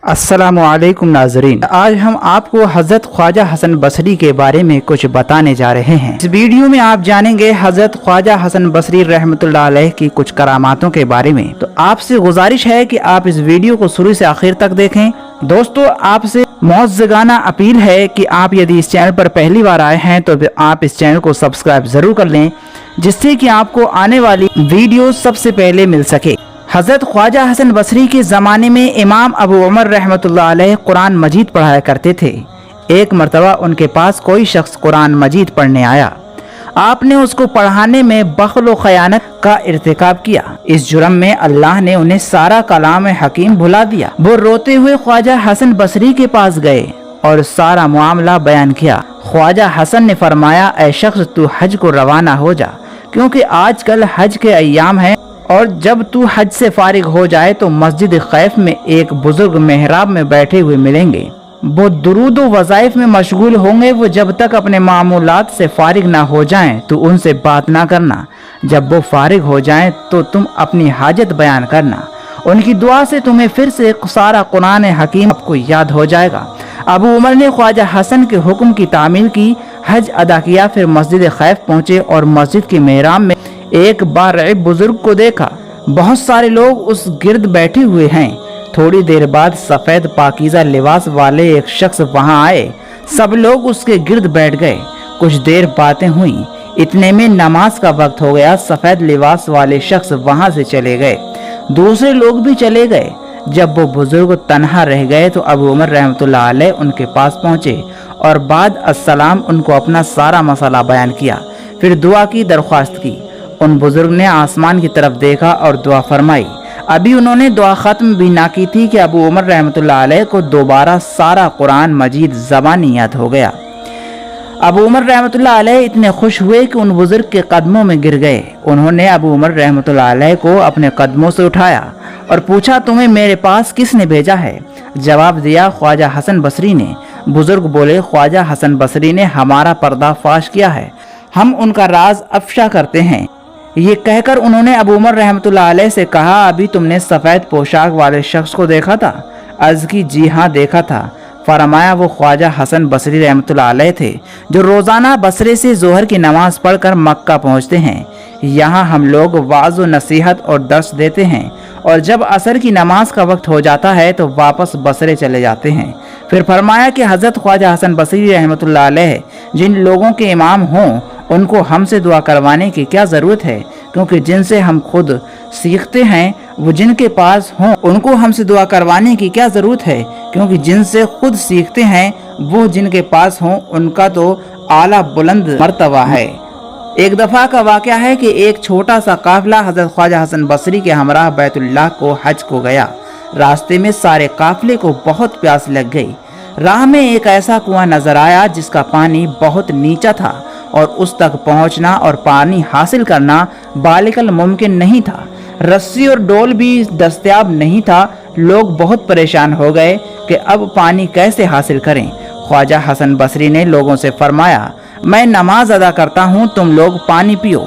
अस्सलामु अलैकुम नाज़रीन, आज हम आपको हज़रत ख्वाजा हसन बसरी के बारे में कुछ बताने जा रहे हैं। इस वीडियो में आप जानेंगे हज़रत ख्वाजा हसन बसरी रहमतुल्लाह अलैह की कुछ करामातों के बारे में। तो आपसे गुजारिश है कि आप इस वीडियो को शुरू से आखिर तक देखें। दोस्तों, आपसे मौज़गाना अपील है कि आप यदि इस चैनल पर पहली बार आए हैं तो आप इस चैनल को सब्सक्राइब जरूर कर लें, जिससे कि आपको आने वाली वीडियो सबसे पहले मिल सके। हज़रत ख्वाजा हसन बसरी के ज़माने में इमाम अबू उमर रहमतुल्लाह अलैह कुरान मजीद पढ़ाया करते थे। एक मरतबा उनके पास कोई शख्स कुरान मजीद पढ़ने आया। आपने उसको पढ़ाने में बख़ल व खयानत का इर्तिकाब किया। इस जुर्म में अल्लाह ने उन्हें सारा कलाम हकीम भुला दिया। वो रोते हुए ख्वाजा हसन बसरी के पास गए और सारा मामला बयान किया। ख्वाजा हसन ने फरमाया, ऐ शख्स, तू हज को रवाना हो जा, क्योंकि आजकल हज के अय्याम हैं और जब तू हज से फारिग हो जाए तो मस्जिद खैफ में एक बुजुर्ग मेहराब में बैठे हुए मिलेंगे। वो दुरूद व वज़ाइफ में मशगूल होंगे। वो जब तक अपने मामूलात से फारिग ना हो जाएं तो उनसे बात ना करना। जब वो फारिग हो जाएं तो तुम अपनी हाजत बयान करना। उनकी दुआ से तुम्हें फिर से सारा कुरान हकीम आपको याद हो जाएगा। अबू उमर ने ख्वाजा हसन के हुक्म की तामील की, हज अदा किया, फिर मस्जिद खैफ पहुँचे और मस्जिद के मेहराब में एक बारइब बुजुर्ग को देखा। बहुत सारे लोग उस गिर्द बैठे हुए हैं। थोड़ी देर बाद सफ़ेद पाकीज़ा लिबास वाले एक शख्स वहां आए। सब लोग उसके गिर्द बैठ गए। कुछ देर बातें हुई। इतने में नमाज का वक्त हो गया। सफ़ेद लिबास वाले शख्स वहां से चले गए। दूसरे लोग भी चले गए। जब वो बुजुर्ग तन्हा रह गए तो अबू उमर रहमतुल्लाह अलैह उनके पास पहुंचे और बाद अस्सलाम उनको अपना सारा मसला बयान किया। फिर दुआ की दरख्वास्त की। उन बुजुर्ग ने आसमान की तरफ देखा और दुआ फरमाई। अभी उन्होंने दुआ ख़त्म भी ना की थी कि अबू उमर रहमतुल्लाह अलैह को दोबारा सारा कुरान मजीद ज़बानी याद हो गया। अबू उमर रहमतुल्लाह अलैह इतने खुश हुए कि उन बुजुर्ग के कदमों में गिर गए। उन्होंने अबू उमर रहमतुल्लाह अलैह को अपने कदमों से उठाया और पूछा, तुम्हें मेरे पास किसने भेजा है? जवाब दिया, ख्वाजा हसन बसरी ने। बुजुर्ग बोले, ख्वाजा हसन बसरी ने हमारा पर्दाफाश किया है, हम उनका राज अफशा करते हैं। ये कहकर उन्होंने अबू उमर रहमतुल्लाह अलैह से कहा, अभी तुमने सफ़ेद पोशाक वाले शख्स को देखा था? अर्ज़ की, जी हाँ देखा था। फरमाया, वो ख्वाजा हसन बसरी रहमतुल्लाह अलैह थे जो रोज़ाना बसरे से ज़ोहर की नमाज़ पढ़कर मक्का पहुँचते हैं। यहाँ हम लोग वाज़ व नसीहत और दर्स देते हैं और जब असर की नमाज का वक्त हो जाता है तो वापस बसरे चले जाते हैं। फिर फरमाया कि हज़रत ख्वाजा हसन बसरी रहमतुल्लाह अलैह जिन लोगों के इमाम हों उनको हमसे दुआ करवाने की क्या ज़रूरत है, क्योंकि जिनसे हम खुद सीखते हैं वो जिनके पास हों उनको हमसे दुआ करवाने की क्या ज़रूरत है, क्योंकि जिनसे खुद सीखते हैं वो जिनके पास हों उनका तो आला बुलंद मर्तबा है। एक दफ़ा का वाक़या है कि एक छोटा सा काफ़िला हज़रत ख्वाजा हसन बसरी के हमराह बैतुल्लाह को हज को गया। रास्ते में सारे काफ़िले को बहुत प्यास लग गई। राह में एक ऐसा कुआं नज़र आया जिसका पानी बहुत नीचा था और उस तक पहुंचना और पानी हासिल करना बालिकल मुमकिन नहीं था। रस्सी और डोल भी दस्तयाब नहीं था। लोग बहुत परेशान हो गए कि अब पानी कैसे हासिल करें। ख्वाजा हसन बसरी ने लोगों से फरमाया, मैं नमाज अदा करता हूँ, तुम लोग पानी पियो।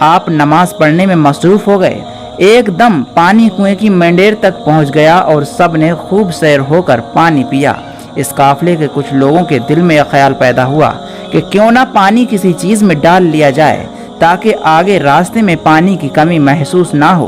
आप नमाज पढ़ने में मसरूफ़ हो गए। एकदम पानी कुएं की मंडेर तक पहुँच गया और सब ने खूब सैर होकर पानी पिया। इस काफ़िले के कुछ लोगों के दिल में यह ख्याल पैदा हुआ कि क्यों ना पानी किसी चीज़ में डाल लिया जाए ताकि आगे रास्ते में पानी की कमी महसूस ना हो।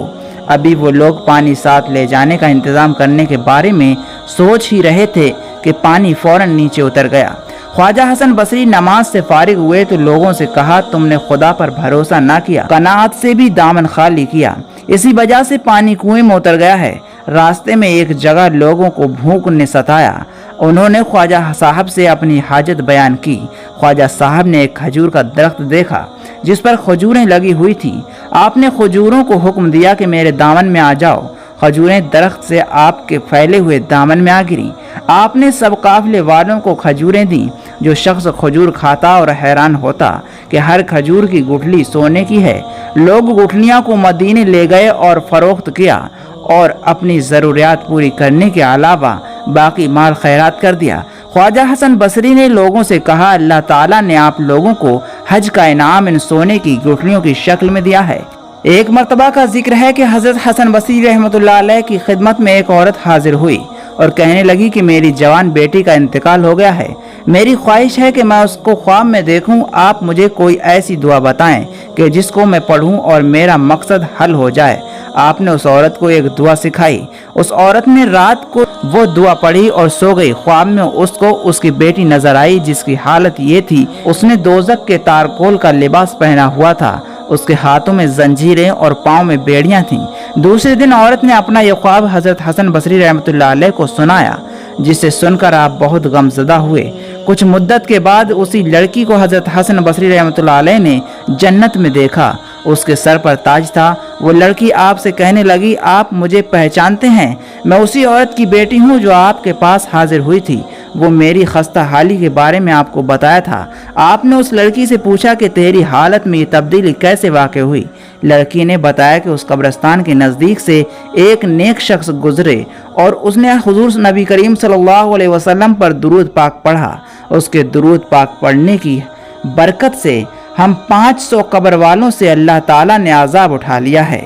अभी वो लोग पानी साथ ले जाने का इंतज़ाम करने के बारे में सोच ही रहे थे कि पानी फौरन नीचे उतर गया। ख्वाजा हसन बसरी नमाज से फारिग हुए तो लोगों से कहा, तुमने खुदा पर भरोसा ना किया, कनाअत से भी दामन खाली किया, इसी वजह से पानी कुएं में उतर गया है। रास्ते में एक जगह लोगों को भूख ने सताया। उन्होंने ख्वाजा साहब से अपनी हाजत बयान की। ख्वाजा साहब ने एक खजूर का दरख्त देखा जिस पर खजूरें लगी हुई थी। आपने खजूरों को हुक्म दिया कि मेरे दामन में आ जाओ। खजूरें दरख्त से आपके फैले हुए दामन में आ गिरी। आपने सब काफिले वालों को खजूरें दी। जो शख्स खजूर खाता और हैरान होता कि हर खजूर की गुठली सोने की है। लोग गुठलियां को मदीने ले गए और फरोख्त किया और अपनी ज़रूरियात पूरी करने के अलावा बाकी माल खैरात कर दिया। ख्वाजा हसन बसरी ने लोगों से कहा, अल्लाह ताला ने आप लोगों को हज का इनाम इन सोने की गुठलियों की शक्ल में दिया है। एक मरतबा का जिक्र है कि हज़रत हसन बसरी रहमतुल्लाह अलैह की खिदमत में एक औरत हाजिर हुई और कहने लगी कि मेरी जवान बेटी का इंतकाल हो गया है, मेरी ख्वाहिश है कि मैं उसको ख्वाब में देखूं। आप मुझे कोई ऐसी दुआ बताएं कि जिसको मैं पढ़ूं और मेरा मकसद हल हो जाए। आपने उस औरत को एक दुआ सिखाई। उस औरत ने रात को वो दुआ पढ़ी और सो गई। ख्वाब में उसको उसकी बेटी नजर आई, जिसकी हालत ये थी, उसने दोजक के तारकोल का लिबास पहना हुआ था, उसके हाथों में जंजीरें और पाँव में बेड़ियां थीं। दूसरे दिन औरत ने अपना यह ख्वाब हजरत हसन बसरी रहमतुल्लाह अलैह को सुनाया, जिसे सुनकर आप बहुत गमज़दा हुए। कुछ मुद्दत के बाद उसी लड़की को हजरत हसन बसरी रहमतुल्लाह अलैह ने जन्नत में देखा। उसके सर पर ताज था। वो लड़की आपसे कहने लगी, आप मुझे पहचानते हैं? मैं उसी औरत की बेटी हूँ जो आपके पास हाजिर हुई थी। वो मेरी खस्ता हाली के बारे में आपको बताया था। आपने उस लड़की से पूछा कि तेरी हालत में ये तब्दीली कैसे वाक़ हुई। लड़की ने बताया कि उस कब्रिस्तान के नज़दीक से एक नेक शख्स गुजरे और उसने हुजूर नबी करीम सल्लल्लाहु अलैहि वसल्लम पर दुरूद पाक पढ़ा। उसके दुरूद पाक पढ़ने की बरकत से हम 500 कब्र वालों से अल्लाह ताला ने आज़ाब उठा लिया है।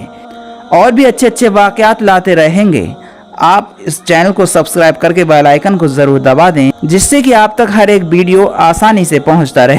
और भी अच्छे अच्छे वाक़यात लाते रहेंगे। आप इस चैनल को सब्सक्राइब करके बेल आइकन को ज़रूर दबा दें, जिससे कि आप तक हर एक वीडियो आसानी से पहुंचता रहे।